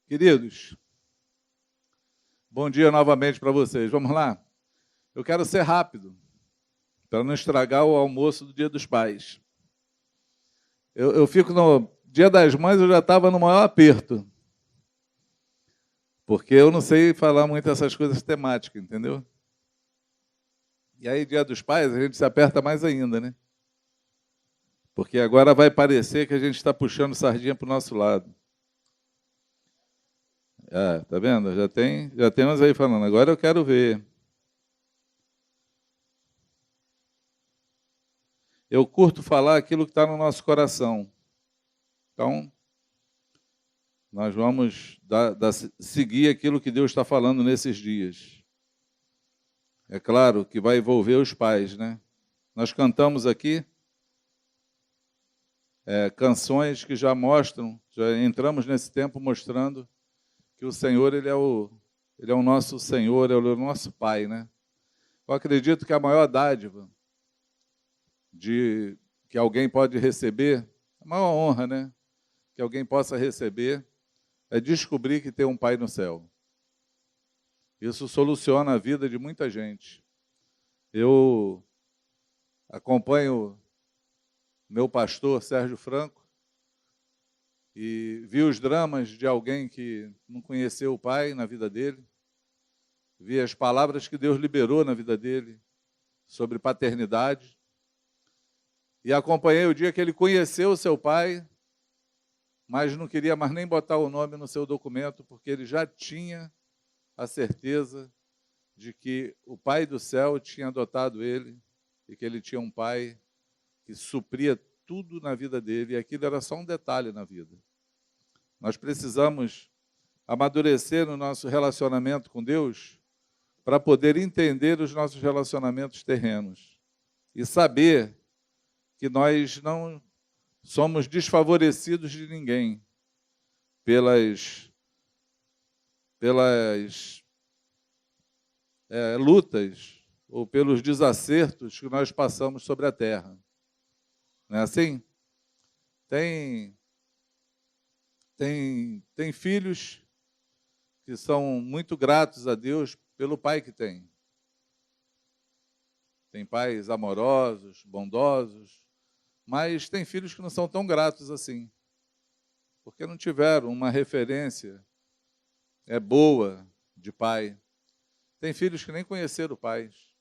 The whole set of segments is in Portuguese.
Queridos, bom dia novamente para vocês. Vamos lá? Eu quero ser rápido, para não estragar o almoço do Dia dos Pais. Eu fico no Dia das Mães, eu já estava no maior aperto, porque eu não sei falar muito essas coisas temáticas, entendeu? E aí, Dia dos Pais, a gente se aperta mais ainda, né? Porque agora vai parecer que a gente está puxando sardinha para o nosso lado. Tá vendo? Já tem uns aí falando, agora eu quero ver. Eu curto falar aquilo que está no nosso coração. Então, nós vamos seguir aquilo que Deus está falando nesses dias. É claro que vai envolver os pais, né? Nós cantamos aqui canções que já mostram, já entramos nesse tempo mostrando que o Senhor, Ele é o nosso Senhor, Ele é o nosso Pai, né? Eu acredito que a maior dádiva que alguém pode receber, a maior honra, né? Que alguém possa receber, é descobrir que tem um Pai no céu. Isso soluciona a vida de muita gente. Eu acompanho meu pastor, Sérgio Franco, e vi os dramas de alguém que não conheceu o pai na vida dele, vi as palavras que Deus liberou na vida dele sobre paternidade, e acompanhei o dia que ele conheceu o seu pai, mas não queria mais nem botar o nome no seu documento, porque ele já tinha a certeza de que o Pai do céu tinha adotado ele e que ele tinha um pai que supria tudo na vida dele, e aquilo era só um detalhe na vida. Nós precisamos amadurecer no nosso relacionamento com Deus para poder entender os nossos relacionamentos terrenos e saber que nós não somos desfavorecidos de ninguém pelas lutas ou pelos desacertos que nós passamos sobre a terra. Não é assim? Tem filhos que são muito gratos a Deus pelo pai que tem. Tem pais amorosos, bondosos, mas tem filhos que não são tão gratos assim, porque não tiveram uma referência boa de pai. Tem filhos que nem conheceram pais.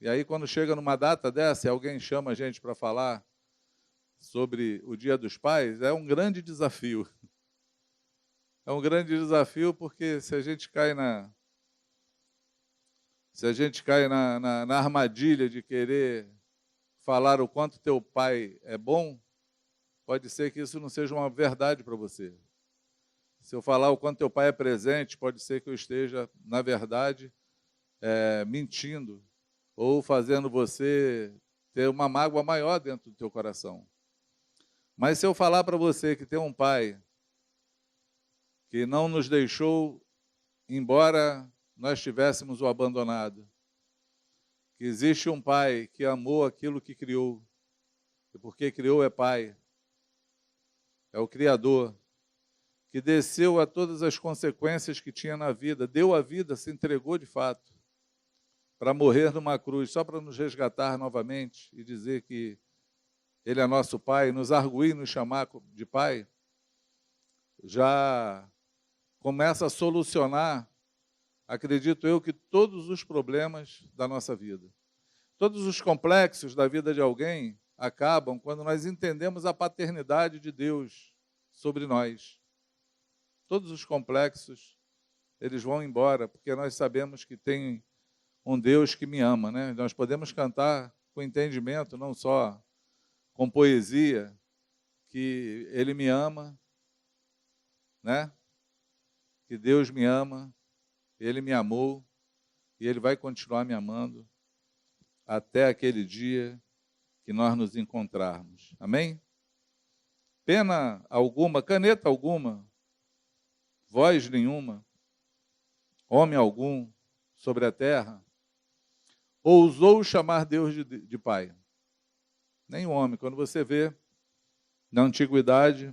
E aí, quando chega numa data dessa e alguém chama a gente para falar sobre o Dia dos Pais, é um grande desafio. É um grande desafio porque se a gente cai na armadilha de querer falar o quanto teu pai é bom, pode ser que isso não seja uma verdade para você. Se eu falar o quanto teu pai é presente, pode ser que eu esteja, na verdade, mentindo ou fazendo você ter uma mágoa maior dentro do teu coração. Mas se eu falar para você que tem um pai que não nos deixou, embora nós tivéssemos o abandonado, que existe um pai que amou aquilo que criou, e porque criou é pai, é o Criador, que desceu a todas as consequências que tinha na vida, deu a vida, se entregou de fato, para morrer numa cruz, só para nos resgatar novamente e dizer que Ele é nosso Pai, nos arguir, nos chamar de Pai, já começa a solucionar, acredito eu, que todos os problemas da nossa vida. Todos os complexos da vida de alguém acabam quando nós entendemos a paternidade de Deus sobre nós. Todos os complexos, eles vão embora, porque nós sabemos que tem um Deus que me ama, né? Nós podemos cantar com entendimento, não só com poesia, que Ele me ama, né? Que Deus me ama, Ele me amou, e Ele vai continuar me amando até aquele dia que nós nos encontrarmos. Amém? Pena alguma, caneta alguma, voz nenhuma, homem algum sobre a terra, ousou chamar Deus de Pai. Nem o homem. Quando você vê, na antiguidade,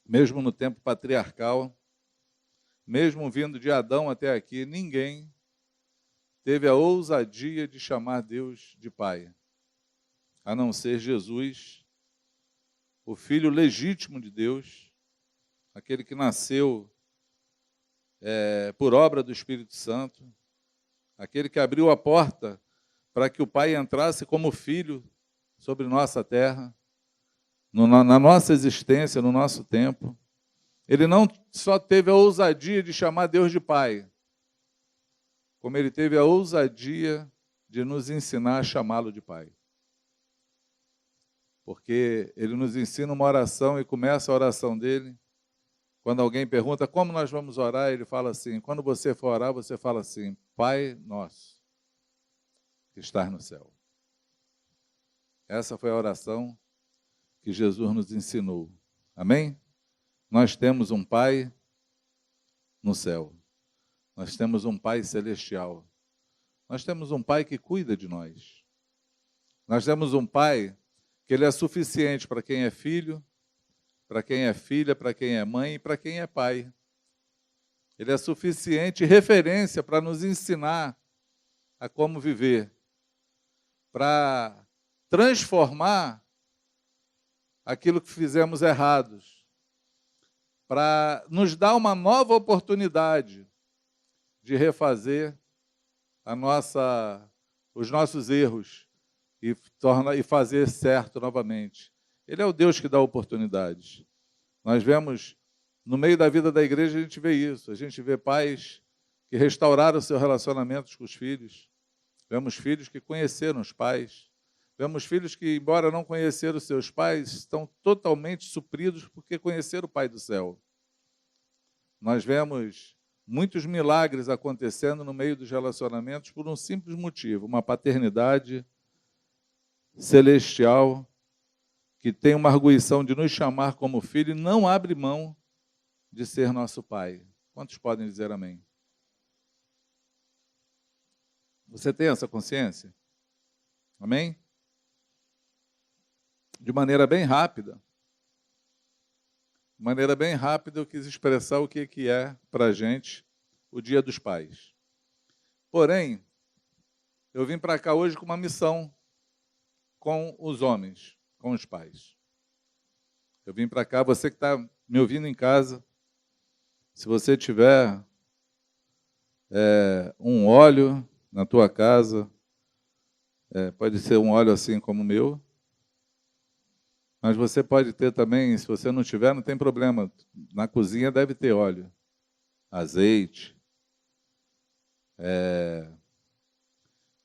mesmo no tempo patriarcal, mesmo vindo de Adão até aqui, ninguém teve a ousadia de chamar Deus de Pai, a não ser Jesus, o Filho legítimo de Deus, aquele que nasceu por obra do Espírito Santo, aquele que abriu a porta para que o Pai entrasse como Filho sobre nossa terra, na nossa existência, no nosso tempo. Ele não só teve a ousadia de chamar Deus de Pai, como ele teve a ousadia de nos ensinar a chamá-lo de Pai. Porque ele nos ensina uma oração e começa a oração dele. Quando alguém pergunta como nós vamos orar, ele fala assim, quando você for orar, você fala assim, Pai nosso, que estás no céu. Essa foi a oração que Jesus nos ensinou. Amém? Nós temos um Pai no céu. Nós temos um Pai celestial. Nós temos um Pai que cuida de nós. Nós temos um Pai que Ele é suficiente para quem é filho, para quem é filha, para quem é mãe e para quem é pai. Ele é suficiente referência para nos ensinar a como viver, para transformar aquilo que fizemos errados, para nos dar uma nova oportunidade de refazer os nossos erros e fazer certo novamente. Ele é o Deus que dá oportunidades. Nós vemos, no meio da vida da igreja, a gente vê isso. A gente vê pais que restauraram seus relacionamentos com os filhos. Vemos filhos que conheceram os pais. Vemos filhos que, embora não conheceram os seus pais, estão totalmente supridos porque conheceram o Pai do céu. Nós vemos muitos milagres acontecendo no meio dos relacionamentos por um simples motivo, uma paternidade celestial que tem uma arguição de nos chamar como filho e não abre mão de ser nosso Pai. Quantos podem dizer amém? Você tem essa consciência? Amém? De maneira bem rápida. De maneira bem rápida, eu quis expressar o que é para a gente o Dia dos Pais. Porém, eu vim para cá hoje com uma missão com os homens, com os pais. Eu vim para cá, você que está me ouvindo em casa, se você tiver um óleo na tua casa, pode ser um óleo assim como o meu, mas você pode ter também, se você não tiver, não tem problema. Na cozinha deve ter óleo, azeite.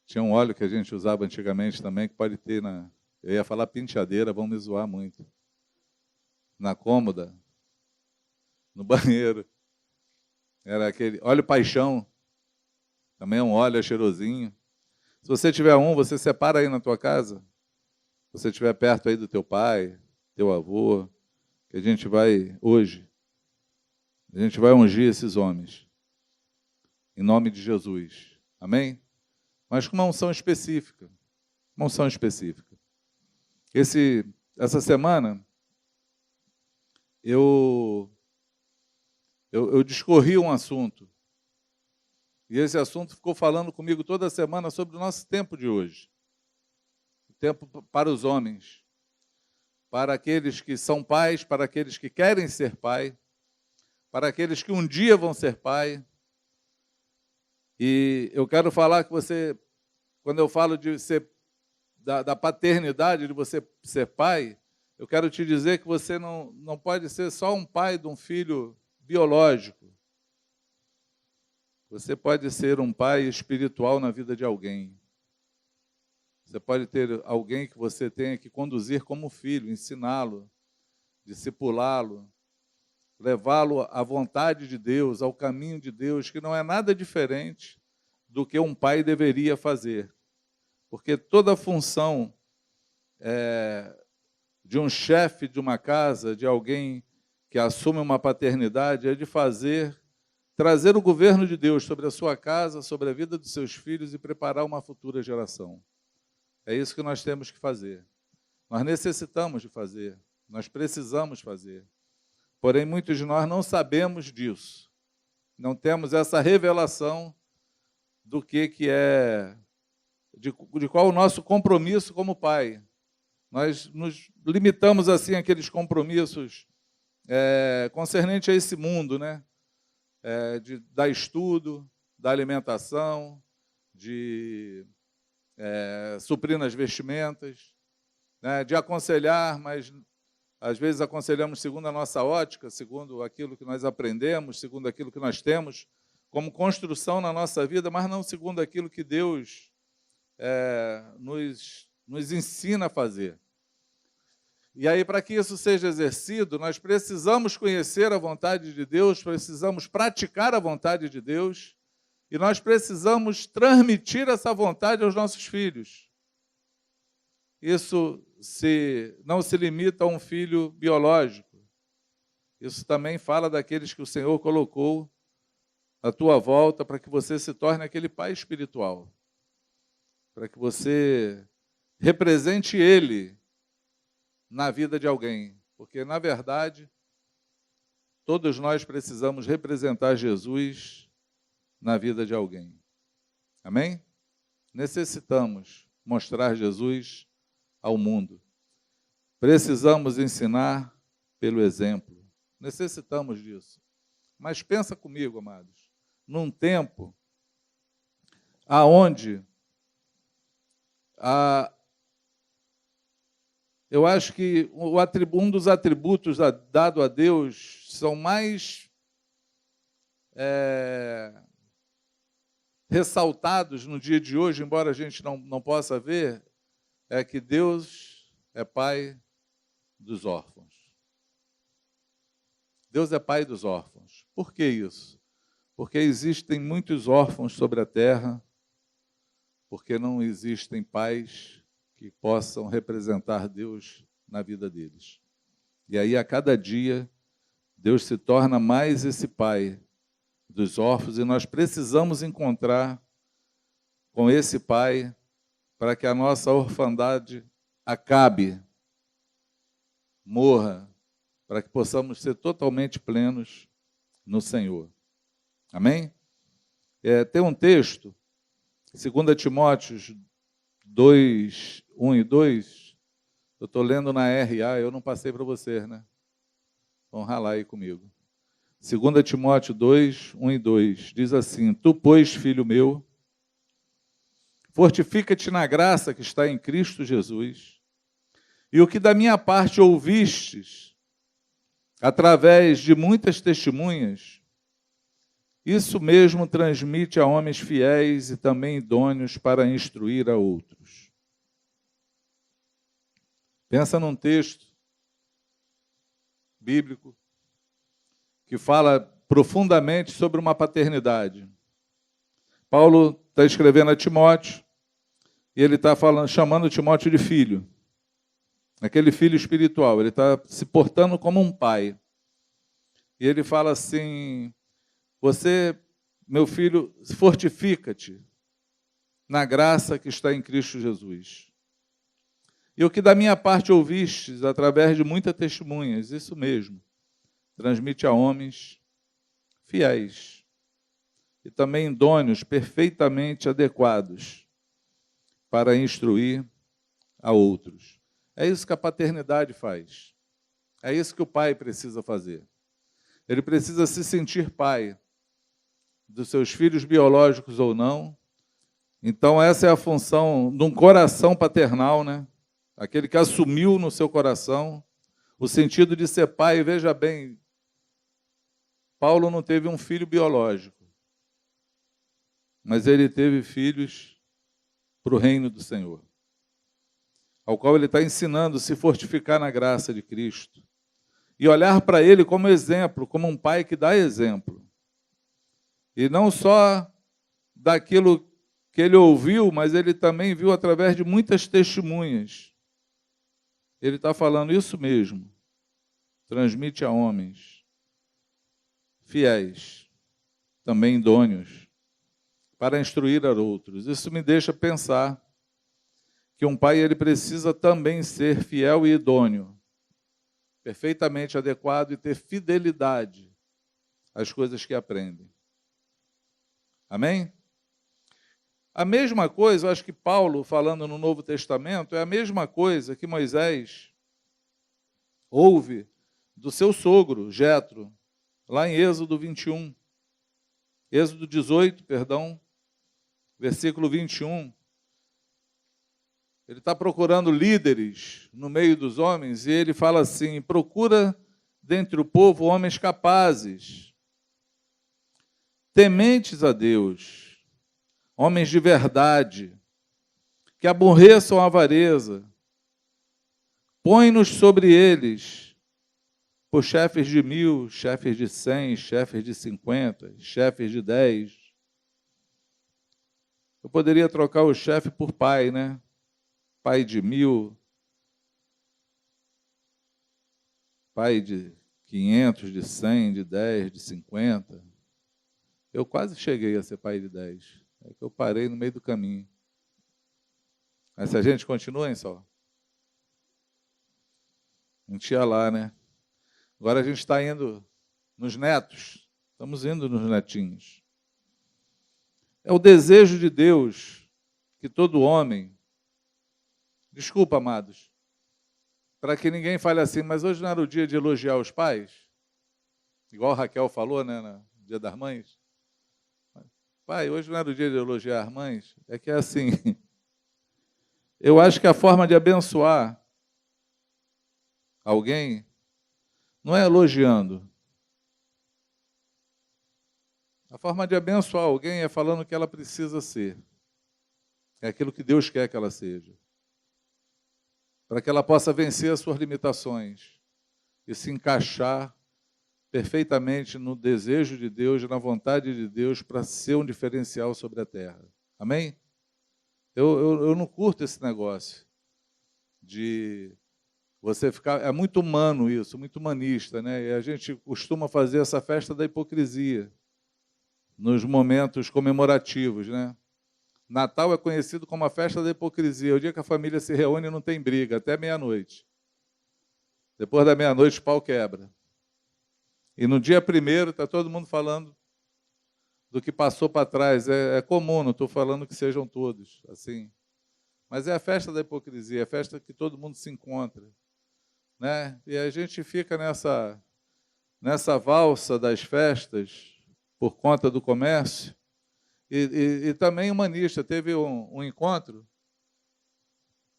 Tinha um óleo que a gente usava antigamente também, que pode ter eu ia falar penteadeira, vão me zoar muito. Na cômoda, no banheiro. Era aquele óleo paixão, também é um óleo cheirosinho. Se você tiver você separa aí na tua casa. Se você estiver perto aí do teu pai, teu avô, que a gente vai, hoje, a gente vai ungir esses homens. Em nome de Jesus. Amém? Mas com uma unção específica. Uma unção específica. Essa semana, eu discorri um assunto. E esse assunto ficou falando comigo toda semana sobre o nosso tempo de hoje. O tempo para os homens. Para aqueles que são pais, para aqueles que querem ser pai, para aqueles que um dia vão ser pai. E eu quero falar que você, quando eu falo de ser da paternidade, de você ser pai, eu quero te dizer que você não pode ser só um pai de um filho biológico. Você pode ser um pai espiritual na vida de alguém. Você pode ter alguém que você tenha que conduzir como filho, ensiná-lo, discipulá-lo, levá-lo à vontade de Deus, ao caminho de Deus, que não é nada diferente do que um pai deveria fazer. Porque toda a função de um chefe de uma casa, de alguém que assume uma paternidade, é de trazer o governo de Deus sobre a sua casa, sobre a vida dos seus filhos e preparar uma futura geração. É isso que nós temos que fazer. Nós necessitamos de fazer. Nós precisamos fazer. Porém, muitos de nós não sabemos disso. Não temos essa revelação do que é, de qual o nosso compromisso como pai. Nós nos limitamos, assim, àqueles compromissos concernentes a esse mundo, né? De dar estudo, da alimentação, de suprir nas vestimentas, né? De aconselhar, mas às vezes aconselhamos segundo a nossa ótica, segundo aquilo que nós aprendemos, segundo aquilo que nós temos como construção na nossa vida, mas não segundo aquilo que Deus nos ensina a fazer. E aí, para que isso seja exercido, nós precisamos conhecer a vontade de Deus, precisamos praticar a vontade de Deus, e nós precisamos transmitir essa vontade aos nossos filhos. Isso não se limita a um filho biológico. Isso também fala daqueles que o Senhor colocou à tua volta para que você se torne aquele pai espiritual, para que você represente Ele na vida de alguém. Porque, na verdade, todos nós precisamos representar Jesus na vida de alguém. Amém? Necessitamos mostrar Jesus ao mundo. Precisamos ensinar pelo exemplo. Necessitamos disso. Mas pensa comigo, amados, num tempo aonde eu acho que um dos atributos dado a Deus são mais ressaltados no dia de hoje, embora a gente não possa ver, é que Deus é pai dos órfãos. Deus é pai dos órfãos. Por que isso? Porque existem muitos órfãos sobre a terra, porque não existem pais que possam representar Deus na vida deles. E aí, a cada dia, Deus se torna mais esse pai dos órfãos, e nós precisamos encontrar com esse pai para que a nossa orfandade acabe, morra, para que possamos ser totalmente plenos no Senhor. Amém? Tem um texto, 2 Timóteo 2, 1 e 2, eu estou lendo na RA, eu não passei para vocês, né? Vão ralar aí comigo. 2 Timóteo 2, 1 e 2, diz assim: Tu, pois, filho meu, fortifica-te na graça que está em Cristo Jesus, e o que da minha parte ouvistes, através de muitas testemunhas, isso mesmo transmite a homens fiéis e também idôneos para instruir a outros. Pensa num texto bíblico que fala profundamente sobre uma paternidade. Paulo está escrevendo a Timóteo e ele está chamando Timóteo de filho. Aquele filho espiritual, ele está se portando como um pai. E ele fala assim: você, meu filho, fortifica-te na graça que está em Cristo Jesus. E o que da minha parte ouvistes, através de muitas testemunhas, isso mesmo, transmite a homens fiéis e também idôneos, perfeitamente adequados para instruir a outros. É isso que a paternidade faz. É isso que o pai precisa fazer. Ele precisa se sentir pai dos seus filhos biológicos ou não. Então, essa é a função de um coração paternal, né? Aquele que assumiu no seu coração o sentido de ser pai. Veja bem, Paulo não teve um filho biológico, mas ele teve filhos para o reino do Senhor, ao qual ele está ensinando a se fortificar na graça de Cristo e olhar para ele como exemplo, como um pai que dá exemplo. E não só daquilo que ele ouviu, mas ele também viu através de muitas testemunhas. Ele está falando isso mesmo. Transmite a homens fiéis, também idôneos, para instruir a outros. Isso me deixa pensar que um pai ele precisa também ser fiel e idôneo perfeitamente adequado e ter fidelidade às coisas que aprendem. Amém? A mesma coisa, eu acho que Paulo, falando no Novo Testamento, é a mesma coisa que Moisés ouve do seu sogro, Jetro, lá em Êxodo 21. Êxodo 18, perdão, versículo 21. Ele está procurando líderes no meio dos homens e ele fala assim: procura dentre o povo homens capazes, tementes a Deus, homens de verdade, que aborreçam a avareza. Põe-nos sobre eles por chefes de 1000, chefes de 100, chefes de 50, chefes de 10. Eu poderia trocar o chefe por pai, né? Pai de 1000, pai de 500, de 100, de 10, de 50. Eu quase cheguei a ser pai de 10. É que eu parei no meio do caminho. Mas se a gente continua, hein, só? A gente ia lá, né? Agora a gente está indo nos netos. Estamos indo nos netinhos. É o desejo de Deus que todo homem... Desculpa, amados, para que ninguém fale assim, mas hoje não era o dia de elogiar os pais? Igual a Raquel falou, né, no Dia das Mães. Pai, hoje não era o dia de elogiar as mães? É que é assim, eu acho que a forma de abençoar alguém não é elogiando. A forma de abençoar alguém é falando o que ela precisa ser. É aquilo que Deus quer que ela seja. Para que ela possa vencer as suas limitações e se encaixar perfeitamente no desejo de Deus, na vontade de Deus, para ser um diferencial sobre a terra. Amém? Eu não curto esse negócio de você ficar... É muito humano isso, muito humanista, né? E a gente costuma fazer essa festa da hipocrisia nos momentos comemorativos, né? Natal é conhecido como a festa da hipocrisia. É o dia que a família se reúne e não tem briga, até meia-noite. Depois da meia-noite, o pau quebra. E no dia 1º está todo mundo falando do que passou para trás. É comum, não estou falando que sejam todos assim. Mas é a festa da hipocrisia, é a festa que todo mundo se encontra, né? E a gente fica nessa valsa das festas por conta do comércio. E também humanista. Teve um encontro,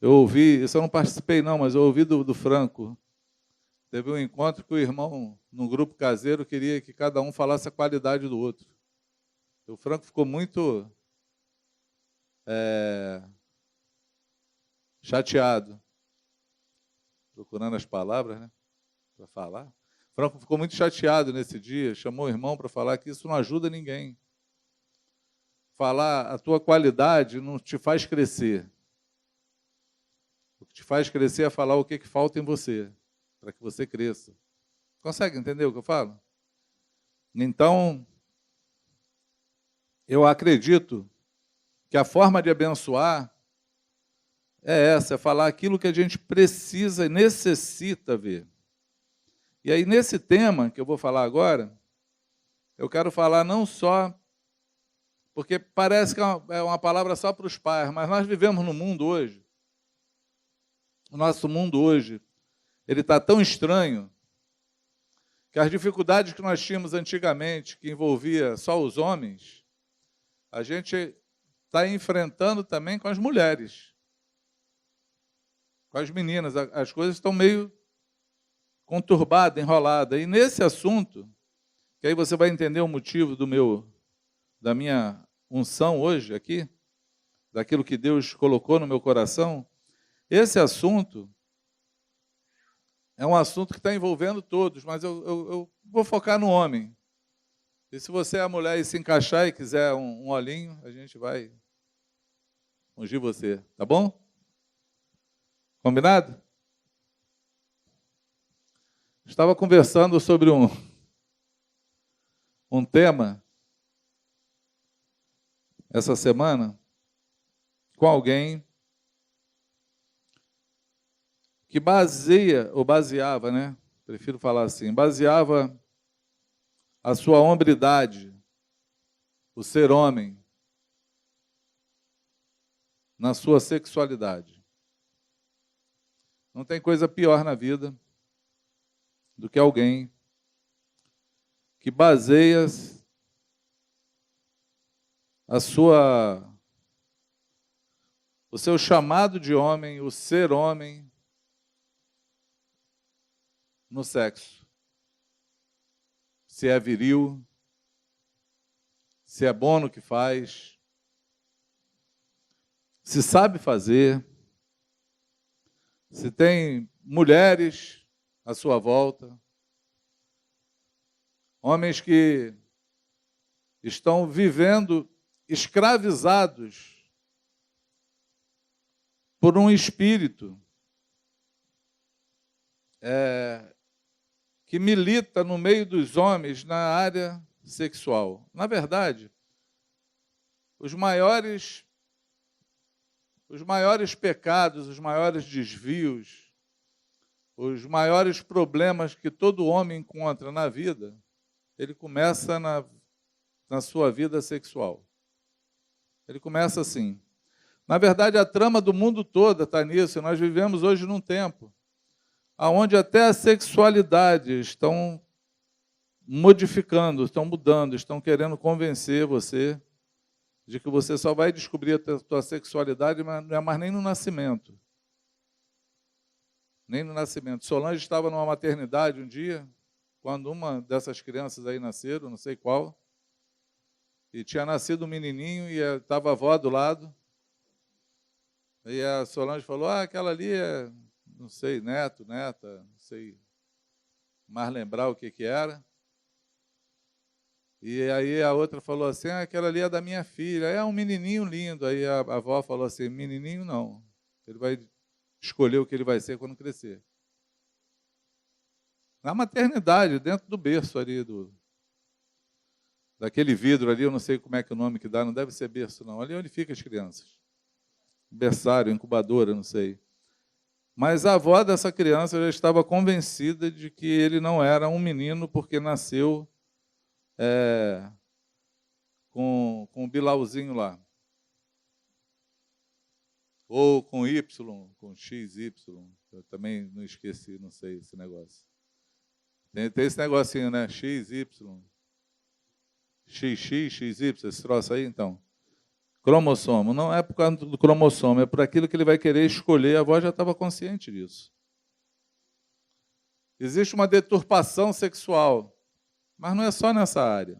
eu ouvi, isso eu não participei não, mas eu ouvi do Franco. Teve um encontro que o irmão, num grupo caseiro, queria que cada um falasse a qualidade do outro. O Franco ficou muito chateado, procurando as palavras, né, para falar. O Franco ficou muito chateado nesse dia, chamou o irmão para falar que isso não ajuda ninguém. Falar a tua qualidade não te faz crescer. O que te faz crescer é falar o que falta em você, para que você cresça. Consegue entender o que eu falo? Então, eu acredito que a forma de abençoar é essa, é falar aquilo que a gente precisa e necessita ver. E aí, nesse tema que eu vou falar agora, eu quero falar não só... Porque parece que é uma palavra só para os pais, mas nós vivemos no mundo hoje. O nosso mundo hoje, ele está tão estranho que as dificuldades que nós tínhamos antigamente, que envolvia só os homens, a gente está enfrentando também com as mulheres, com as meninas. As coisas estão meio conturbadas, enroladas. E nesse assunto, que aí você vai entender o motivo da minha unção hoje aqui, daquilo que Deus colocou no meu coração, esse assunto é um assunto que está envolvendo todos, mas eu vou focar no homem. E se você é a mulher e se encaixar e quiser um olhinho, a gente vai ungir você, tá bom? Combinado? Estava conversando sobre um tema essa semana com alguém que baseava, né, prefiro falar assim, baseava a sua hombridade, o ser homem, na sua sexualidade. Não tem coisa pior na vida do que alguém que baseia o seu chamado de homem, o ser homem, no sexo. Se é viril, se é bom no que faz, se sabe fazer, se tem mulheres à sua volta, homens que estão vivendo escravizados por um espírito que milita no meio dos homens na área sexual. Na verdade, os maiores pecados, os maiores desvios, os maiores problemas que todo homem encontra na vida, ele começa na sua vida sexual. Ele começa assim. Na verdade, a trama do mundo todo está nisso. Nós vivemos hoje num tempo onde até a sexualidade estão modificando, estão mudando, estão querendo convencer você de que você só vai descobrir a sua sexualidade, mas não é mais nem no nascimento. Nem no nascimento. Solange estava numa maternidade um dia, quando uma dessas crianças aí nasceram, não sei qual, e tinha nascido um menininho e estava a avó do lado. E a Solange falou, aquela ali é, não sei, neto, neta, não sei mais lembrar o que era. E aí a outra falou assim, aquela ali é da minha filha, é um menininho lindo. Aí a avó falou assim, menininho não, ele vai escolher o que ele vai ser quando crescer. Na maternidade, dentro do berço ali, daquele vidro ali, eu não sei como é que é o nome que dá, não deve ser berço não, ali é onde ficam as crianças. Berçário, incubadora, não sei. Mas a avó dessa criança já estava convencida de que ele não era um menino porque nasceu com o bilauzinho lá. Ou com Y, com XY. Eu também não esqueci, não sei esse negócio. Tem esse negocinho, né? XY. XX, XY, esse troço aí, então. Cromossomo. Não é por causa do cromossomo, é por aquilo que ele vai querer escolher. A avó já estava consciente disso. Existe uma deturpação sexual, mas não é só nessa área.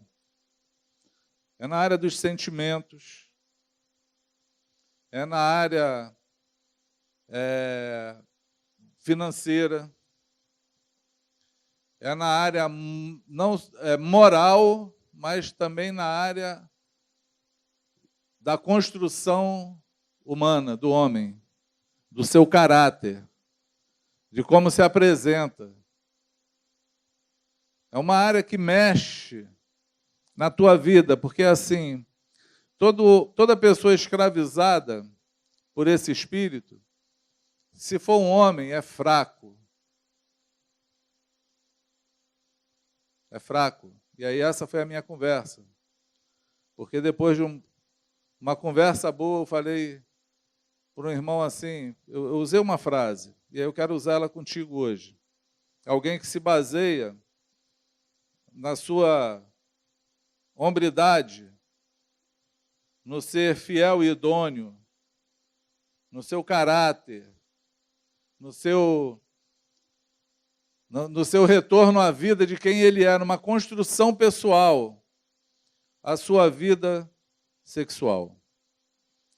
É na área dos sentimentos, é na área financeira, é na área não moral, mas também na área da construção humana, do homem, do seu caráter, de como se apresenta. É uma área que mexe na tua vida, porque assim, toda pessoa escravizada por esse espírito, se for um homem, é fraco. É fraco. E aí essa foi a minha conversa. Porque depois de uma conversa boa, eu falei para um irmão assim, eu usei uma frase, e aí eu quero usar ela contigo hoje. Alguém que se baseia na sua hombridade, no ser fiel e idôneo, no seu caráter, no seu retorno à vida de quem ele é, numa construção pessoal, a sua vida sexual.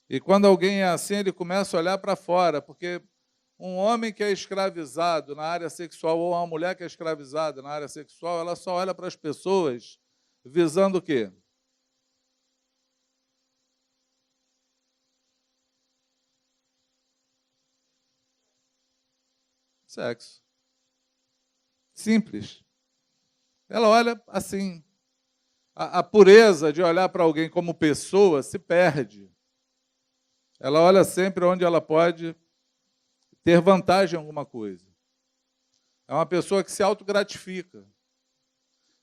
E quando alguém é assim, ele começa a olhar para fora, porque um homem que é escravizado na área sexual ou uma mulher que é escravizada na área sexual, ela só olha para as pessoas visando o quê? Sexo. Simples. Ela olha assim. A pureza de olhar para alguém como pessoa se perde. Ela olha sempre onde ela pode ter vantagem em alguma coisa. É uma pessoa que se autogratifica.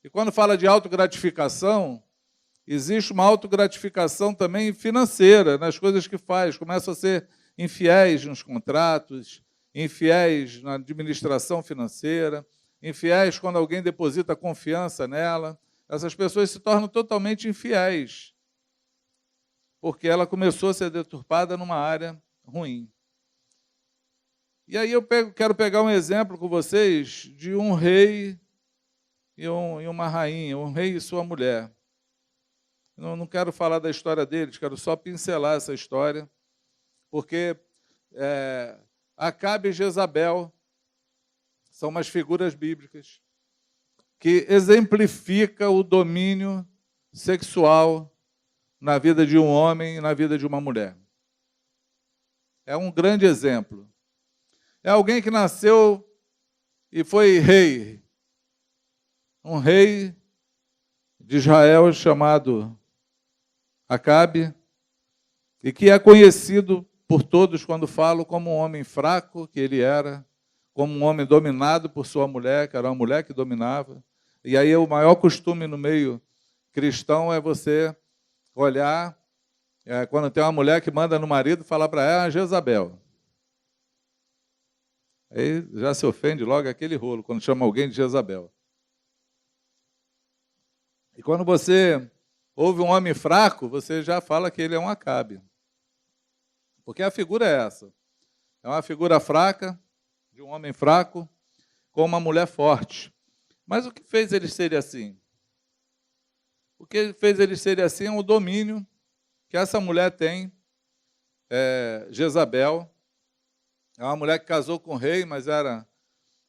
E quando fala de autogratificação, existe uma autogratificação também financeira nas coisas que faz. Começa a ser infiéis nos contratos, infiéis na administração financeira, infiéis quando alguém deposita confiança nela. Essas pessoas se tornam totalmente infiéis, porque ela começou a ser deturpada numa área ruim. E aí quero pegar um exemplo com vocês de um rei e uma rainha, um rei e sua mulher. Não quero falar da história deles, quero só pincelar essa história, porque Acabe e Jezabel são umas figuras bíblicas que exemplificam o domínio sexual na vida de um homem e na vida de uma mulher. É um grande exemplo. É alguém que nasceu e foi rei. Um rei de Israel chamado Acabe, e que é conhecido por todos quando falo como um homem fraco, que ele era, como um homem dominado por sua mulher, que era uma mulher que dominava. E aí o maior costume no meio cristão é você olhar, quando tem uma mulher que manda no marido, falar para ela, Jezabel. Aí já se ofende logo aquele rolo, quando chama alguém de Jezabel. E quando você ouve um homem fraco, você já fala que ele é um Acabe. Porque a figura é essa. É uma figura fraca, de um homem fraco, com uma mulher forte. Mas o que fez eles serem assim? O que fez eles serem assim é o domínio que essa mulher tem, Jezabel. É uma mulher que casou com o rei, mas era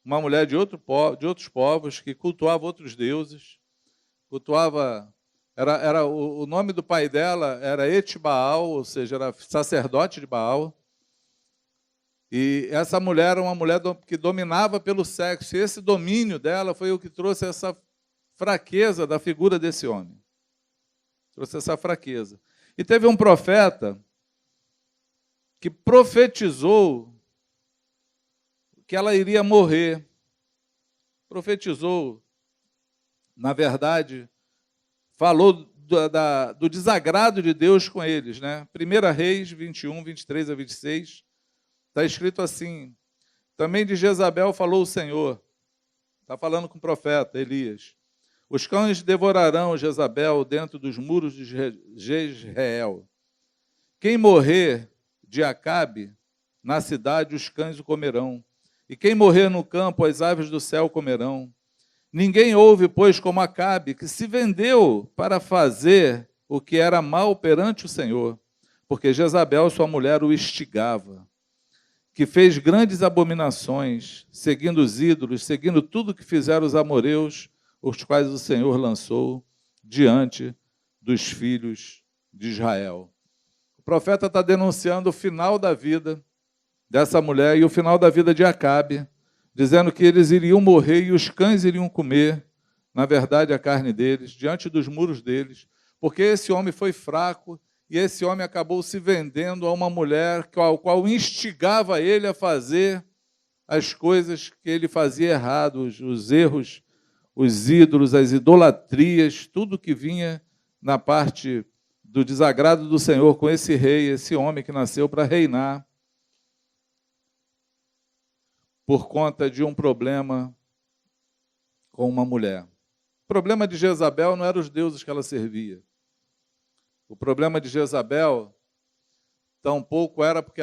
uma mulher de outros povos, que cultuava outros deuses. Cultuava... o nome do pai dela era Etibaal, ou seja, era sacerdote de Baal. E essa mulher era uma mulher que dominava pelo sexo. E esse domínio dela foi o que trouxe essa fraqueza da figura desse homem. Trouxe essa fraqueza. E teve um profeta que profetizou que ela iria morrer. Profetizou, na verdade, falou do desagrado de Deus com eles. Né? 1 Reis 21, 23 a 26, está escrito assim, também de Jezabel falou o Senhor, está falando com o profeta Elias, os cães devorarão Jezabel dentro dos muros de Jezreel. Quem morrer de Acabe, na cidade os cães o comerão, e quem morrer no campo, as aves do céu comerão. Ninguém houve, pois, como Acabe, que se vendeu para fazer o que era mal perante o Senhor, porque Jezabel, sua mulher, o instigava, que fez grandes abominações, seguindo os ídolos, seguindo tudo que fizeram os amoreus, os quais o Senhor lançou diante dos filhos de Israel. O profeta está denunciando o final da vida dessa mulher e o final da vida de Acabe, dizendo que eles iriam morrer e os cães iriam comer, na verdade, a carne deles, diante dos muros deles, porque esse homem foi fraco e esse homem acabou se vendendo a uma mulher ao qual instigava ele a fazer as coisas que ele fazia errado, os erros, os ídolos, as idolatrias, tudo que vinha na parte do desagrado do Senhor com esse rei, esse homem que nasceu para reinar, por conta de um problema com uma mulher. O problema de Jezabel não era os deuses que ela servia. O problema de Jezabel tampouco era porque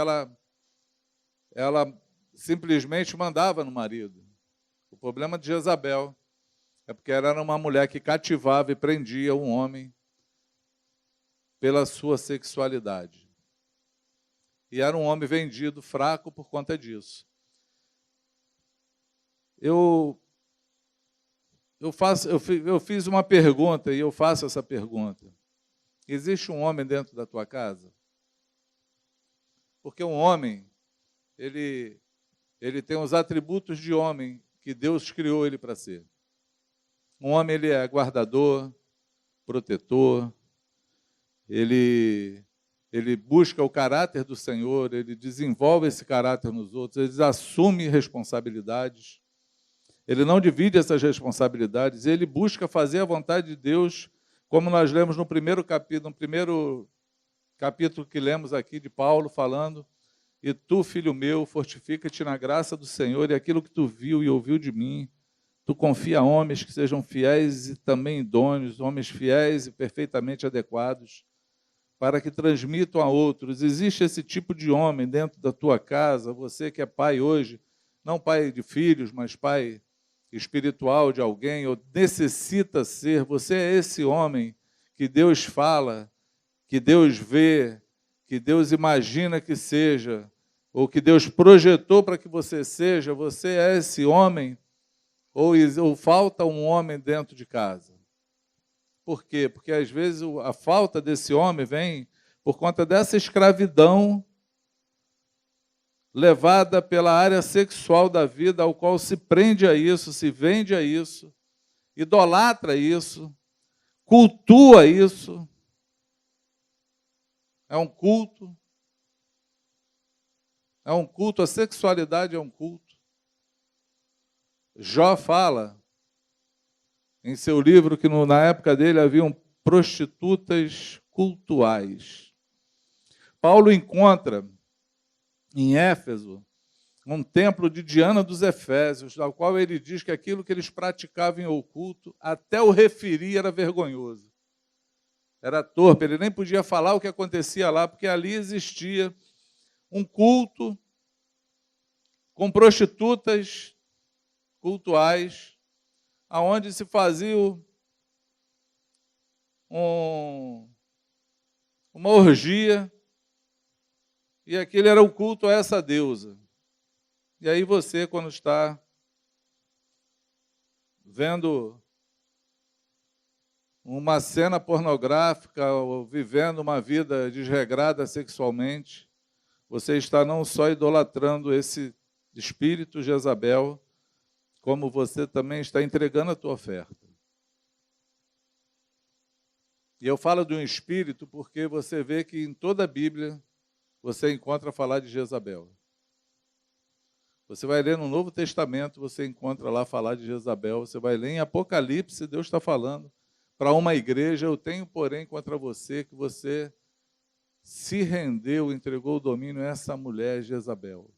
ela simplesmente mandava no marido. O problema de Jezabel é porque ela era uma mulher que cativava e prendia um homem pela sua sexualidade. E era um homem vendido, fraco por conta disso. Eu fiz uma pergunta e eu faço essa pergunta. Existe um homem dentro da tua casa? Porque um homem, ele tem os atributos de homem que Deus criou ele para ser. Um homem, ele é guardador, protetor, ele busca o caráter do Senhor, ele desenvolve esse caráter nos outros, ele assume responsabilidades. Ele não divide essas responsabilidades, ele busca fazer a vontade de Deus, como nós lemos no primeiro capítulo que lemos aqui de Paulo, falando: e tu, filho meu, fortifica-te na graça do Senhor, e aquilo que tu viu e ouviu de mim, tu confia a homens que sejam fiéis e também idôneos, homens fiéis e perfeitamente adequados, para que transmitam a outros. Existe esse tipo de homem dentro da tua casa, você que é pai hoje, não pai de filhos, mas pai espiritual de alguém, ou necessita ser, você é esse homem que Deus fala, que Deus vê, que Deus imagina que seja, ou que Deus projetou para que você seja, você é esse homem, ou falta um homem dentro de casa. Por quê? Porque às vezes a falta desse homem vem por conta dessa escravidão levada pela área sexual da vida, ao qual se prende a isso, se vende a isso, idolatra isso, cultua isso. É um culto. É um culto, a sexualidade é um culto. Jó fala em seu livro que na época dele haviam prostitutas cultuais. Paulo encontra em Éfeso um templo de Diana dos Efésios, ao qual ele diz que aquilo que eles praticavam em oculto, até o referir era vergonhoso. Era torpe, ele nem podia falar o que acontecia lá, porque ali existia um culto com prostitutas cultuais, aonde se fazia uma orgia, e aquele era o culto a essa deusa. E aí você, quando está vendo uma cena pornográfica ou vivendo uma vida desregrada sexualmente, você está não só idolatrando esse espírito Jezabel, como você também está entregando a tua oferta. E eu falo de um espírito porque você vê que em toda a Bíblia você encontra falar de Jezabel. Você vai ler no Novo Testamento, você encontra lá falar de Jezabel. Você vai ler em Apocalipse, Deus está falando para uma igreja: eu tenho, porém, contra você que você se rendeu, entregou o domínio a essa mulher Jezabel.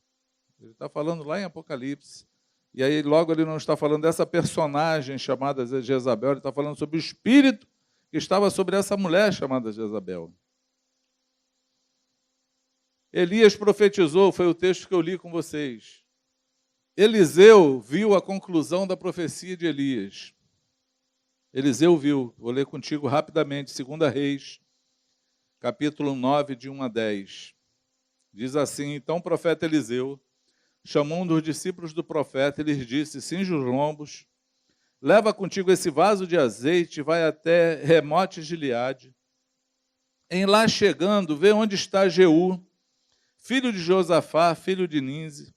Ele está falando lá em Apocalipse. E aí logo ele não está falando dessa personagem chamada Jezabel, ele está falando sobre o espírito que estava sobre essa mulher chamada Jezabel. Elias profetizou, foi o texto que eu li com vocês. Eliseu viu a conclusão da profecia de Elias. Eliseu viu, vou ler contigo rapidamente, 2 Reis, capítulo 9, de 1 a 10. Diz assim: então o profeta Eliseu chamou um dos discípulos do profeta e lhes disse: cinge os lombos, leva contigo esse vaso de azeite e vai até Remote Gileade. Em lá chegando, vê onde está Jeú, filho de Josafá, filho de Ninze.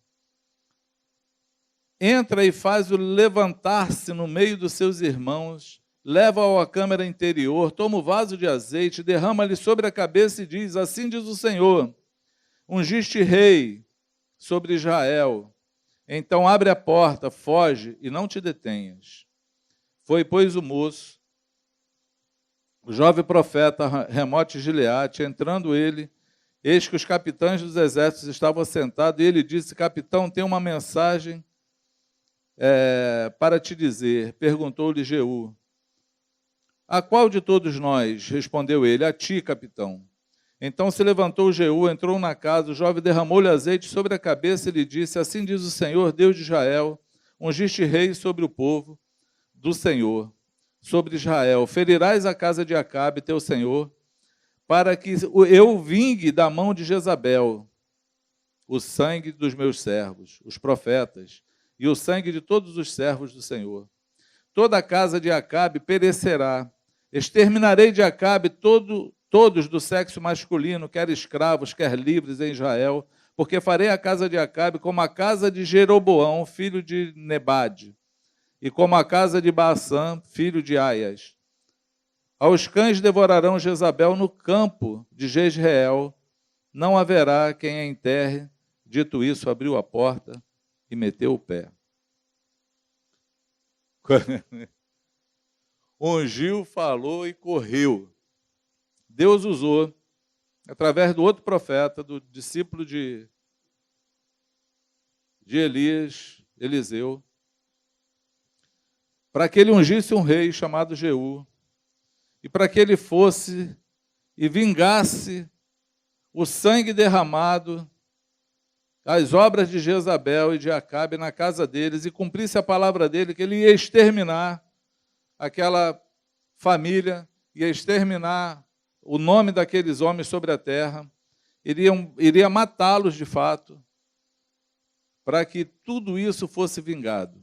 Entra e faz-o levantar-se no meio dos seus irmãos, leva-o à câmara interior, toma o vaso de azeite, derrama-lhe sobre a cabeça e diz: assim diz o Senhor, ungiste rei sobre Israel. Então abre a porta, foge e não te detenhas. Foi, pois, o moço, o jovem profeta Remote Gileade, entrando ele, eis que os capitães dos exércitos estavam assentados, e ele disse: capitão, tem uma mensagem para te dizer. Perguntou-lhe Jeú: a qual de todos nós? Respondeu ele: a ti, capitão. Então se levantou Jeú, entrou na casa, o jovem derramou-lhe azeite sobre a cabeça e lhe disse: assim diz o Senhor, Deus de Israel, ungiste rei sobre o povo do Senhor, sobre Israel. Ferirás a casa de Acabe, teu senhor, para que eu vingue da mão de Jezabel o sangue dos meus servos, os profetas, e o sangue de todos os servos do Senhor. Toda a casa de Acabe perecerá. Exterminarei de Acabe todos do sexo masculino, quer escravos, quer livres em Israel, porque farei a casa de Acabe como a casa de Jeroboão, filho de Nebade, e como a casa de Baasã, filho de Aias. Aos cães devorarão Jezabel no campo de Jezreel, não haverá quem a enterre. Dito isso, abriu a porta e meteu o pé. Ungiu, falou e correu. Deus usou, através do outro profeta, do discípulo de Elias, Eliseu, para que ele ungisse um rei chamado Jeú, e para que ele fosse e vingasse o sangue derramado, as obras de Jezabel e de Acabe na casa deles, e cumprisse a palavra dele, que ele ia exterminar aquela família, ia exterminar o nome daqueles homens sobre a terra, iria matá-los de fato, para que tudo isso fosse vingado.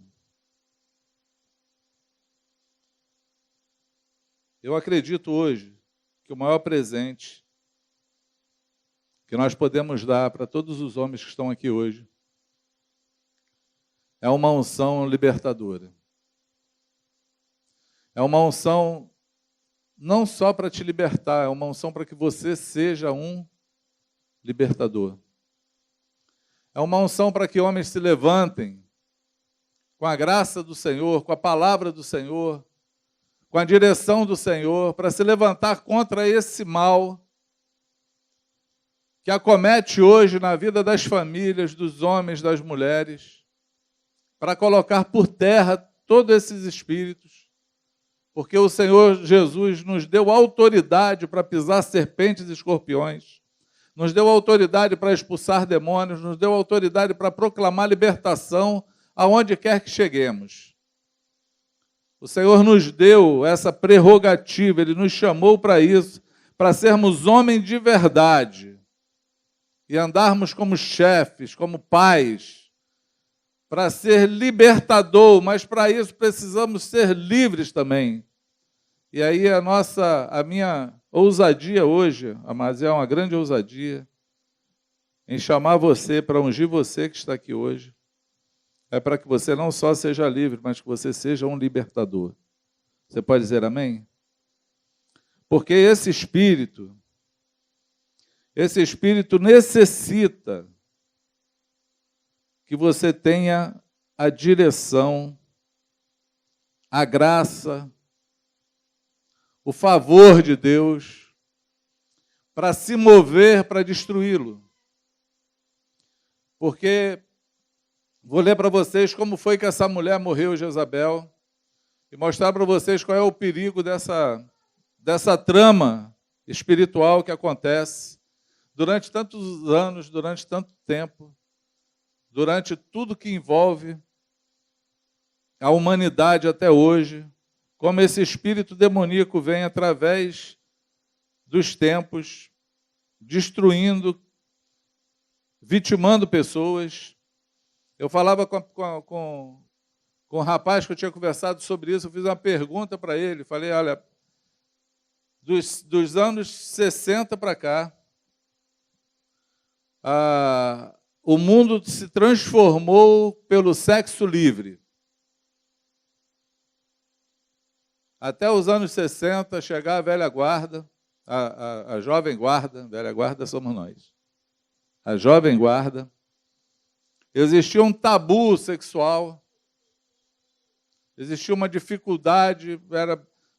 Eu acredito hoje que o maior presente que nós podemos dar para todos os homens que estão aqui hoje é uma unção libertadora. É uma unção não só para te libertar, é uma unção para que você seja um libertador. É uma unção para que homens se levantem com a graça do Senhor, com a palavra do Senhor, com a direção do Senhor, para se levantar contra esse mal que acomete hoje na vida das famílias, dos homens, das mulheres, para colocar por terra todos esses espíritos, porque o Senhor Jesus nos deu autoridade para pisar serpentes e escorpiões, nos deu autoridade para expulsar demônios, nos deu autoridade para proclamar libertação aonde quer que cheguemos. O Senhor nos deu essa prerrogativa, Ele nos chamou para isso, para sermos homens de verdade e andarmos como chefes, como pais, para ser libertador, mas para isso precisamos ser livres também. E aí a minha ousadia hoje, mas é uma grande ousadia, em chamar você, para ungir você que está aqui hoje, é para que você não só seja livre, mas que você seja um libertador. Você pode dizer amém? Porque esse espírito necessita que você tenha a direção, a graça, o favor de Deus para se mover para destruí-lo. Porque vou ler para vocês como foi que essa mulher morreu, Jezabel, e mostrar para vocês qual é o perigo dessa trama espiritual que acontece durante tantos anos, durante tanto tempo, durante tudo que envolve a humanidade até hoje, como esse espírito demoníaco vem através dos tempos, destruindo, vitimando pessoas. Eu falava com um rapaz que eu tinha conversado sobre isso, eu fiz uma pergunta para ele, falei, olha, dos anos 60 para cá, o mundo se transformou pelo sexo livre. Até os anos 60, chegar a velha guarda, a jovem guarda, velha guarda somos nós, a jovem guarda, existia um tabu sexual, existia uma dificuldade,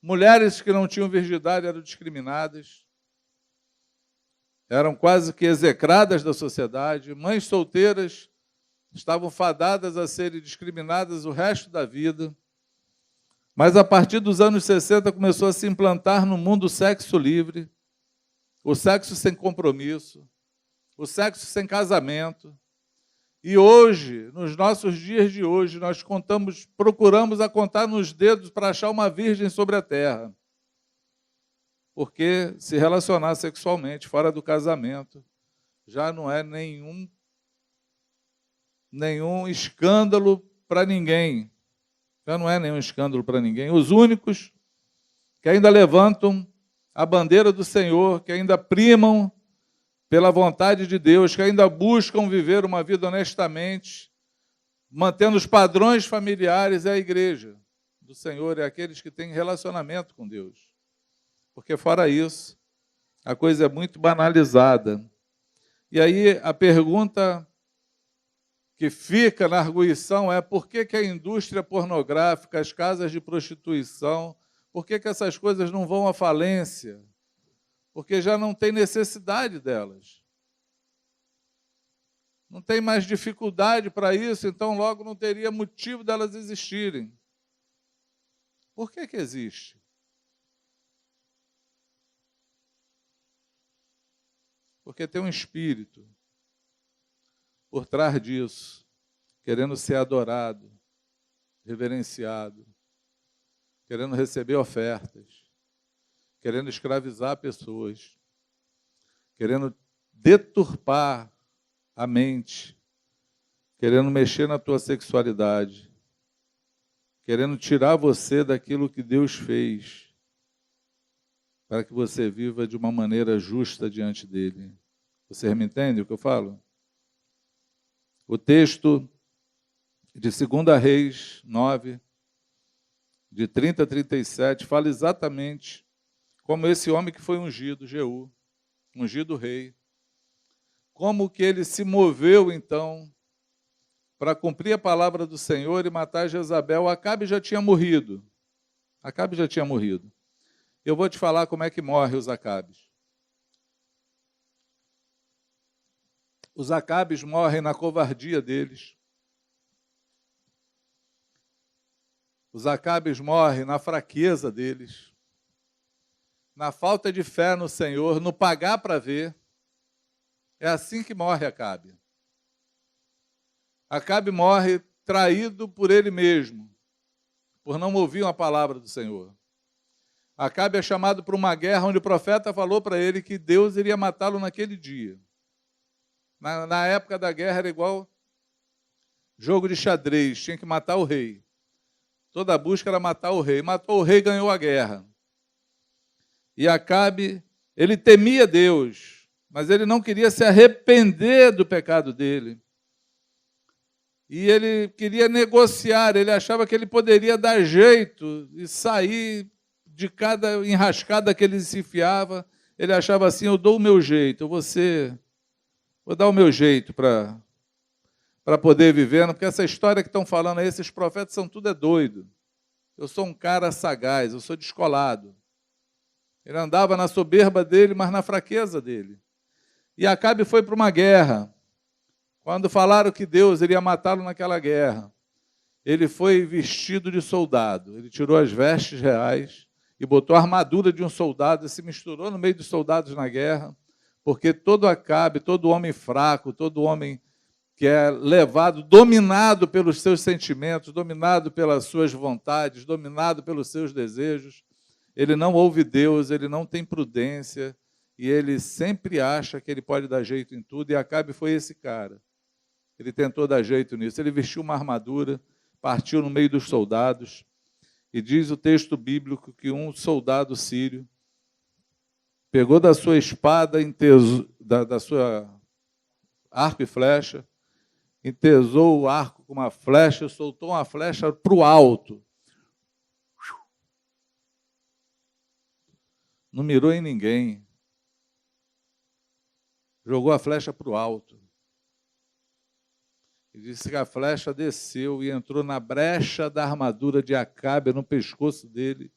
mulheres que não tinham virgindade eram discriminadas, eram quase que execradas da sociedade, mães solteiras estavam fadadas a serem discriminadas o resto da vida. Mas a partir dos anos 60 começou a se implantar no mundo o sexo livre, o sexo sem compromisso, o sexo sem casamento. E hoje, nos nossos dias de hoje, nós procuramos a contar nos dedos para achar uma virgem sobre a terra. Porque se relacionar sexualmente fora do casamento já não é nenhum escândalo para ninguém. Já não é nenhum escândalo para ninguém. Os únicos que ainda levantam a bandeira do Senhor, que ainda primam pela vontade de Deus, que ainda buscam viver uma vida honestamente, mantendo os padrões familiares, é a igreja do Senhor, é aqueles que têm relacionamento com Deus. Porque fora isso, a coisa é muito banalizada. E aí a pergunta que fica na arguição é por que a indústria pornográfica, as casas de prostituição, por que essas coisas não vão à falência? Porque já não tem necessidade delas. Não tem mais dificuldade para isso, então logo não teria motivo delas existirem. Por que existe? Porque tem um espírito por trás disso, querendo ser adorado, reverenciado, querendo receber ofertas, querendo escravizar pessoas, querendo deturpar a mente, querendo mexer na tua sexualidade, querendo tirar você daquilo que Deus fez, para que você viva de uma maneira justa diante dele. Você me entende o que eu falo? O texto de 2 Reis 9, de 30 a 37, fala exatamente como esse homem que foi ungido, Jeú, ungido rei, como que ele se moveu, então, para cumprir a palavra do Senhor e matar Jezabel. Acabe já tinha morrido. Acabe já tinha morrido. Eu vou te falar como é que morre os Acabes. Os Acabes morrem na covardia deles. Os Acabes morrem na fraqueza deles, na falta de fé no Senhor, no pagar para ver. É assim que morre Acabe. Acabe morre traído por ele mesmo, por não ouvir uma palavra do Senhor. Acabe é chamado para uma guerra onde o profeta falou para ele que Deus iria matá-lo naquele dia. Na época da guerra era igual jogo de xadrez, tinha que matar o rei. Toda a busca era matar o rei. Matou o rei, ganhou a guerra. E Acabe, ele temia Deus, mas ele não queria se arrepender do pecado dele. E ele queria negociar, ele achava que ele poderia dar jeito e sair de cada enrascada que ele se enfiava. Ele achava assim, eu dou o meu jeito, vou dar o meu jeito para poder viver, porque essa história que estão falando aí, esses profetas são tudo doido. Eu sou um cara sagaz, eu sou descolado. Ele andava na soberba dele, mas na fraqueza dele. E Acabe foi para uma guerra. Quando falaram que Deus iria matá-lo naquela guerra, ele foi vestido de soldado. Ele tirou as vestes reais e botou a armadura de um soldado e se misturou no meio dos soldados na guerra, porque todo Acabe, todo homem fraco, todo homem que é levado, dominado pelos seus sentimentos, dominado pelas suas vontades, dominado pelos seus desejos, ele não ouve Deus, ele não tem prudência, e ele sempre acha que ele pode dar jeito em tudo, e Acabe foi esse cara. Ele tentou dar jeito nisso, ele vestiu uma armadura, partiu no meio dos soldados, e diz o texto bíblico que um soldado sírio pegou da sua espada, da sua arco e flecha, entesou o arco com uma flecha, soltou uma flecha para o alto. Não mirou em ninguém. Jogou a flecha para o alto. E disse que a flecha desceu e entrou na brecha da armadura de Acabe, no pescoço dele.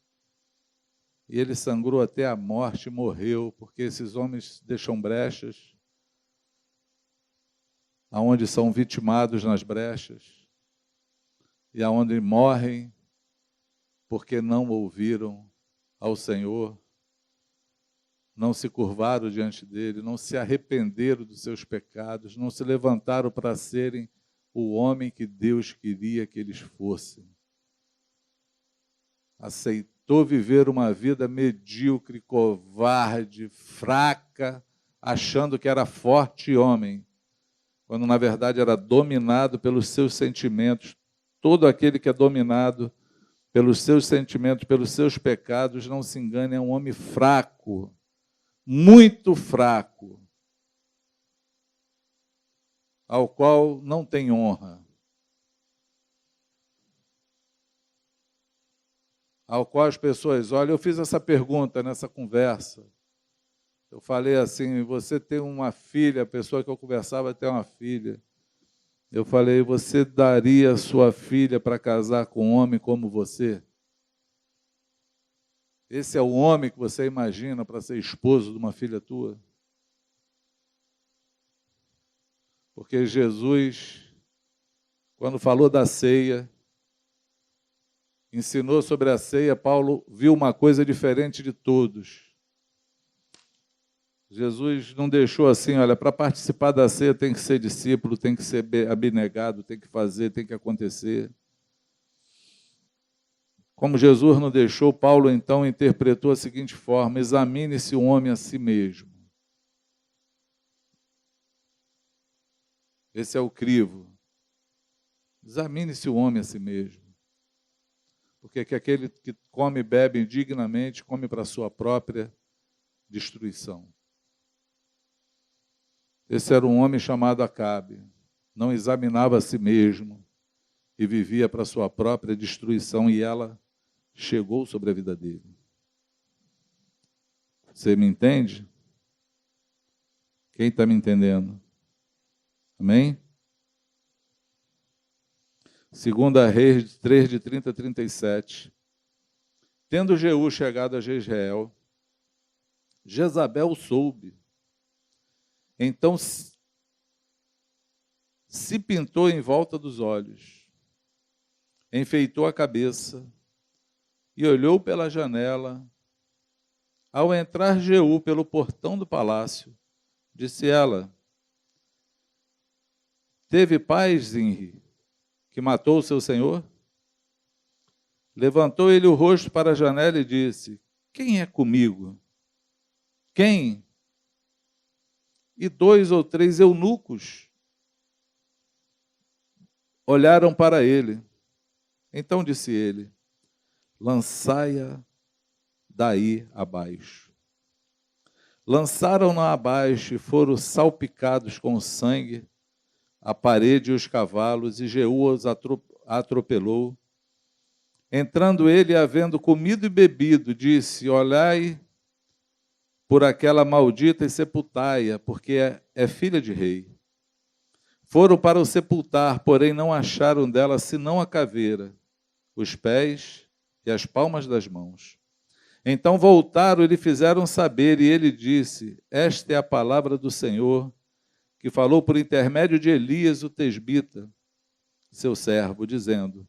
E ele sangrou até a morte e morreu, porque esses homens deixam brechas, aonde são vitimados nas brechas, e aonde morrem porque não ouviram ao Senhor, não se curvaram diante dele, não se arrependeram dos seus pecados, não se levantaram para serem o homem que Deus queria que eles fossem. Aceitou viver uma vida medíocre, covarde, fraca, achando que era forte homem, quando na verdade era dominado pelos seus sentimentos. Todo aquele que é dominado pelos seus sentimentos, pelos seus pecados, não se engane, é um homem fraco, muito fraco, ao qual não tem honra, ao qual as pessoas olham. Eu fiz essa pergunta nessa conversa. Eu falei assim, você tem uma filha, a pessoa que eu conversava tem uma filha. Eu falei, você daria sua filha para casar com um homem como você? Esse é o homem que você imagina para ser esposo de uma filha tua? Porque Jesus, quando falou da ceia, ensinou sobre a ceia, Paulo viu uma coisa diferente de todos. Jesus não deixou assim, olha, para participar da ceia tem que ser discípulo, tem que ser abnegado, tem que fazer, tem que acontecer. Como Jesus não deixou, Paulo então interpretou a seguinte forma: examine-se o homem a si mesmo. Esse é o crivo. Examine-se o homem a si mesmo. Porque aquele que come e bebe indignamente, come para a sua própria destruição. Esse era um homem chamado Acabe. Não examinava a si mesmo e vivia para a sua própria destruição, e ela chegou sobre a vida dele. Você me entende? Quem está me entendendo? Amém? 2 Reis 3, de 30 a 37. Tendo Jeú chegado a Jezreel, Jezabel soube. Então se pintou em volta dos olhos, enfeitou a cabeça e olhou pela janela. Ao entrar Jeú pelo portão do palácio, disse ela: teve paz, Zinri, que matou o seu senhor? Levantou ele o rosto para a janela e disse: quem é comigo? Quem? E 2 ou 3 eunucos olharam para ele. Então disse ele: lançai-a daí abaixo. Lançaram-na abaixo e foram salpicados com sangue a parede e os cavalos, e Jeú os atropelou. Entrando ele, havendo comido e bebido, disse: olhai por aquela maldita e sepultai-a, porque é filha de rei. Foram para o sepultar, porém não acharam dela senão a caveira, os pés e as palmas das mãos. Então voltaram e lhe fizeram saber, e ele disse: esta é a palavra do Senhor, que falou por intermédio de Elias, o tesbita, seu servo, dizendo: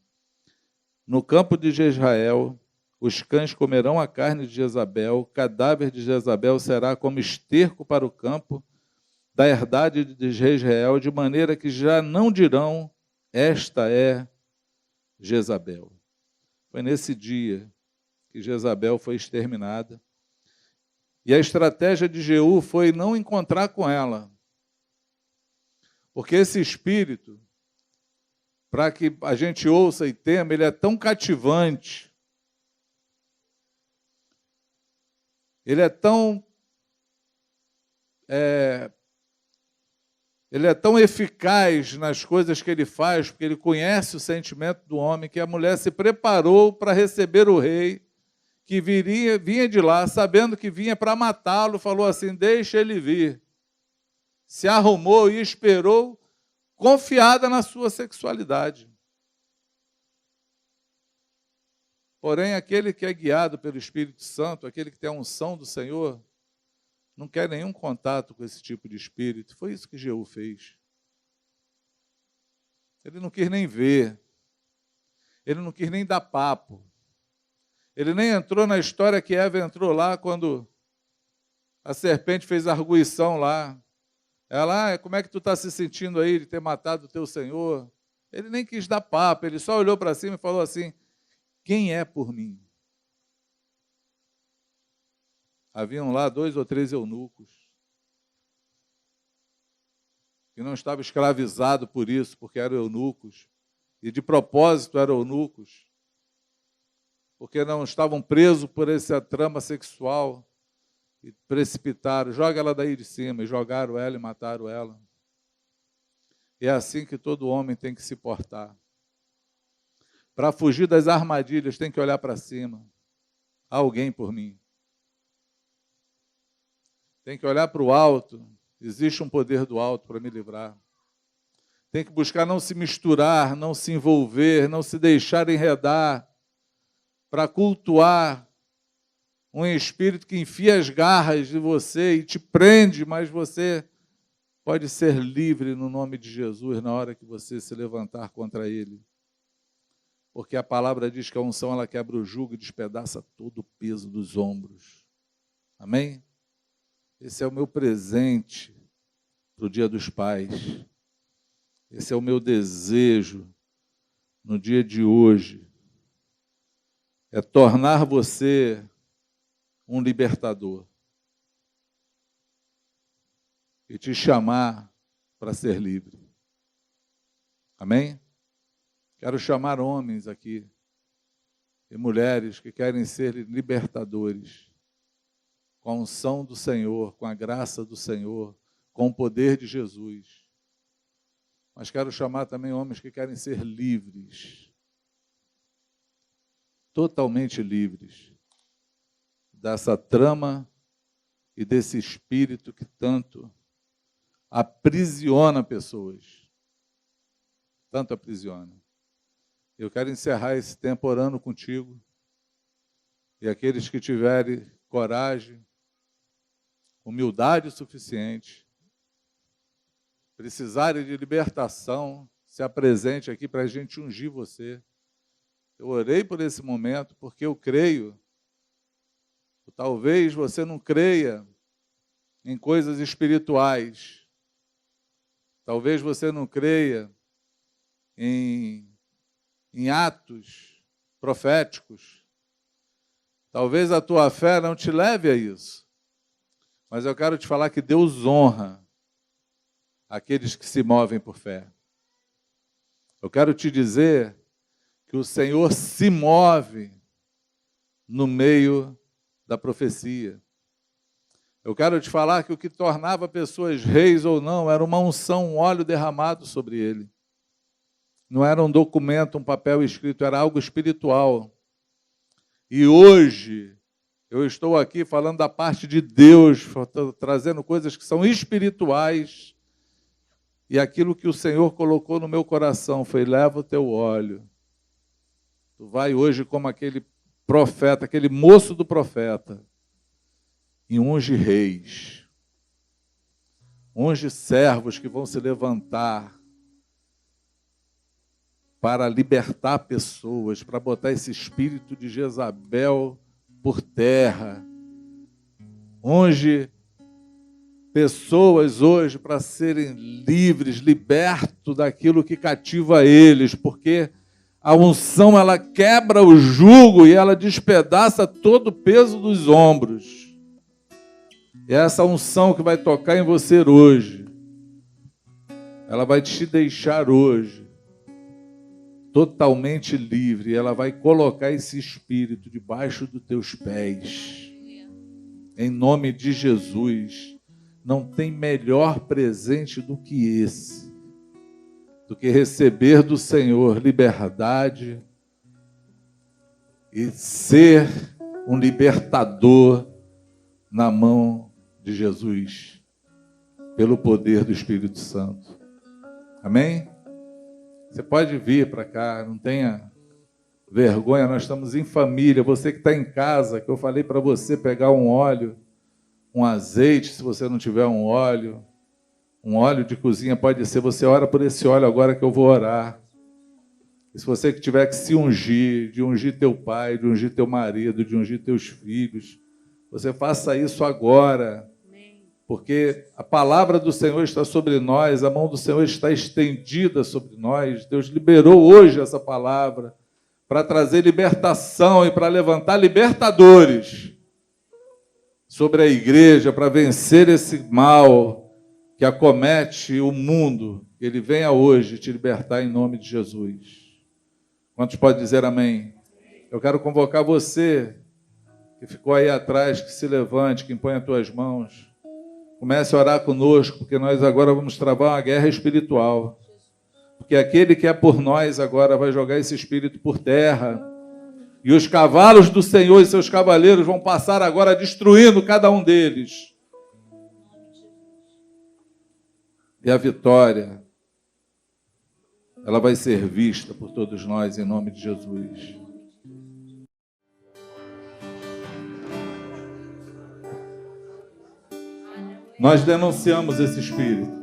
no campo de Jezreel, os cães comerão a carne de Jezabel, o cadáver de Jezabel será como esterco para o campo da herdade de Jezreel, de maneira que já não dirão: esta é Jezabel. Foi nesse dia que Jezabel foi exterminada. E a estratégia de Jeú foi não encontrar com ela. Porque esse espírito, para que a gente ouça e tema, ele é tão cativante, ele é tão eficaz nas coisas que ele faz, porque ele conhece o sentimento do homem, que a mulher se preparou para receber o rei, que vinha de lá, sabendo que vinha para matá-lo, falou assim: deixa ele vir. Se arrumou e esperou, confiada na sua sexualidade. Porém, aquele que é guiado pelo Espírito Santo, aquele que tem a unção do Senhor, não quer nenhum contato com esse tipo de espírito. Foi isso que Jeú fez. Ele não quis nem ver. Ele não quis nem dar papo. Ele nem entrou na história que Eva entrou lá quando a serpente fez arguição lá. Ela: como é que tu está se sentindo aí de ter matado o teu Senhor? Ele nem quis dar papo, ele só olhou para cima e falou assim: quem é por mim? Haviam lá 2 ou 3 eunucos que não estavam escravizados por isso, porque eram eunucos, e de propósito eram eunucos, porque não estavam presos por essa trama sexual, e precipitaram: joga ela daí de cima, e jogaram ela e mataram ela. E é assim que todo homem tem que se portar. Para fugir das armadilhas, tem que olhar para cima. Há alguém por mim. Tem que olhar para o alto. Existe um poder do alto para me livrar. tem que buscar não se misturar, não se envolver, não se deixar enredar, para cultuar um espírito que enfia as garras de você e te prende, mas você pode ser livre no nome de Jesus na hora que você se levantar contra ele. Porque a palavra diz que a unção ela quebra o jugo e despedaça todo o peso dos ombros. Amém? Esse é o meu presente para o Dia dos Pais. Esse é o meu desejo no dia de hoje. É tornar você um libertador. E te chamar para ser livre. Amém? Quero chamar homens aqui e mulheres que querem ser libertadores com a unção do Senhor, com a graça do Senhor, com o poder de Jesus. Mas quero chamar também homens que querem ser livres, totalmente livres dessa trama e desse espírito que tanto aprisiona pessoas. Tanto aprisiona. Eu quero encerrar esse tempo orando contigo. E aqueles que tiverem coragem, humildade suficiente, precisarem de libertação, se apresente aqui para a gente ungir você. Eu orei por esse momento porque eu creio. Talvez você não creia em coisas espirituais. Talvez você não creia em atos proféticos. Talvez a tua fé não te leve a isso. Mas eu quero te falar que Deus honra aqueles que se movem por fé. Eu quero te dizer que o Senhor se move no meio da profecia. Eu quero te falar que o que tornava pessoas reis ou não era uma unção, um óleo derramado sobre ele. Não era um documento, um papel escrito, era algo espiritual. E hoje eu estou aqui falando da parte de Deus, trazendo coisas que são espirituais. E aquilo que o Senhor colocou no meu coração foi: leva o teu óleo. Tu vai hoje como aquele profeta, aquele moço do profeta, e unge reis, unge servos que vão se levantar para libertar pessoas, para botar esse espírito de Jezabel por terra. Unge pessoas hoje para serem livres, libertos daquilo que cativa eles, porque a unção ela quebra o jugo e ela despedaça todo o peso dos ombros. É essa unção que vai tocar em você hoje. Ela vai te deixar hoje totalmente livre. Ela vai colocar esse espírito debaixo dos teus pés. Em nome de Jesus. Não tem melhor presente do que esse. Do que receber do Senhor liberdade e ser um libertador na mão de Jesus, pelo poder do Espírito Santo. Amém? Você pode vir para cá, não tenha vergonha, nós estamos em família. Você que está em casa, que eu falei para você pegar um óleo, um azeite, se você não tiver um óleo de cozinha, pode ser, você ora por esse óleo agora que eu vou orar. E se você que tiver que se ungir, de ungir teu pai, de ungir teu marido, de ungir teus filhos, você faça isso agora, porque a palavra do Senhor está sobre nós, a mão do Senhor está estendida sobre nós. Deus liberou hoje essa palavra para trazer libertação e para levantar libertadores sobre a igreja, para vencer esse mal que acomete o mundo. Ele venha hoje te libertar em nome de Jesus. Quantos podem dizer amém? Eu quero convocar você que ficou aí atrás, que se levante, que impõe as tuas mãos. Comece a orar conosco, porque nós agora vamos travar uma guerra espiritual. Porque aquele que é por nós agora vai jogar esse espírito por terra. E os cavalos do Senhor e seus cavaleiros vão passar agora destruindo cada um deles. E a vitória ela vai ser vista por todos nós, em nome de Jesus. Nós denunciamos esse espírito.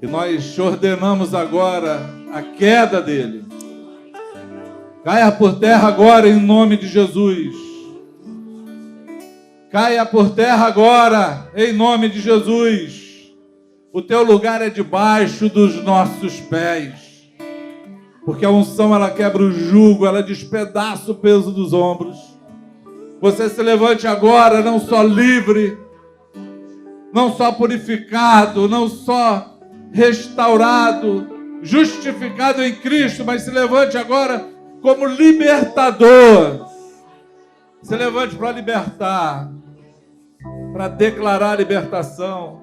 E nós ordenamos agora a queda dele. Caia por terra agora, em nome de Jesus. Caia por terra agora, em nome de Jesus. O teu lugar é debaixo dos nossos pés. Porque a unção, ela quebra o jugo, ela despedaça o peso dos ombros. Você se levante agora, não só livre, não só purificado, não só restaurado, justificado em Cristo, mas se levante agora como libertador. Se levante para libertar, para declarar a libertação.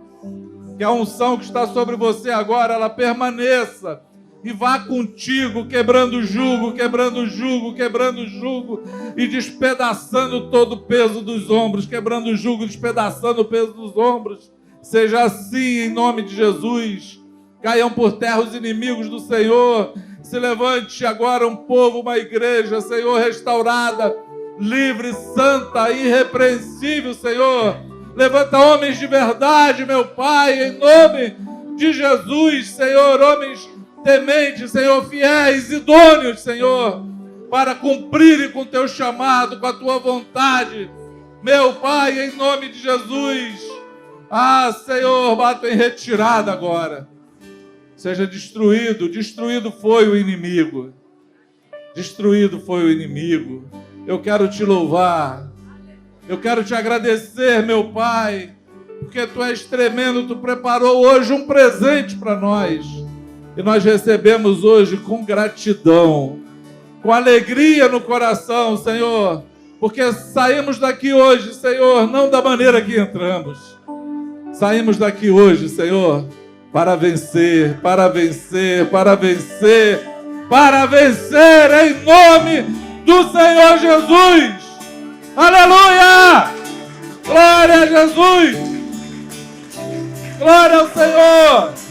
Que a unção que está sobre você agora, ela permaneça e vá contigo, quebrando o jugo, quebrando o jugo, quebrando o jugo e despedaçando todo o peso dos ombros, quebrando o jugo, despedaçando o peso dos ombros. Seja assim em nome de Jesus. Caiam por terra os inimigos do Senhor. Se levante agora um povo, uma igreja, Senhor, restaurada, livre, santa, irrepreensível, Senhor. Levanta homens de verdade, meu Pai, em nome de Jesus, Senhor, homens tementes, Senhor, fiéis, idôneos, Senhor, para cumprirem com o teu chamado, com a tua vontade, meu Pai, em nome de Jesus. Ah, Senhor, bato em retirada agora. Seja destruído, destruído foi o inimigo. Destruído foi o inimigo. Eu quero te louvar. Eu quero te agradecer, meu Pai, porque tu és tremendo, tu preparou hoje um presente para nós. E nós recebemos hoje com gratidão, com alegria no coração, Senhor, porque saímos daqui hoje, Senhor, não da maneira que entramos. Saímos daqui hoje, Senhor, para vencer, para vencer, para vencer, para vencer em nome do Senhor Jesus. Aleluia! Glória a Jesus! Glória ao Senhor!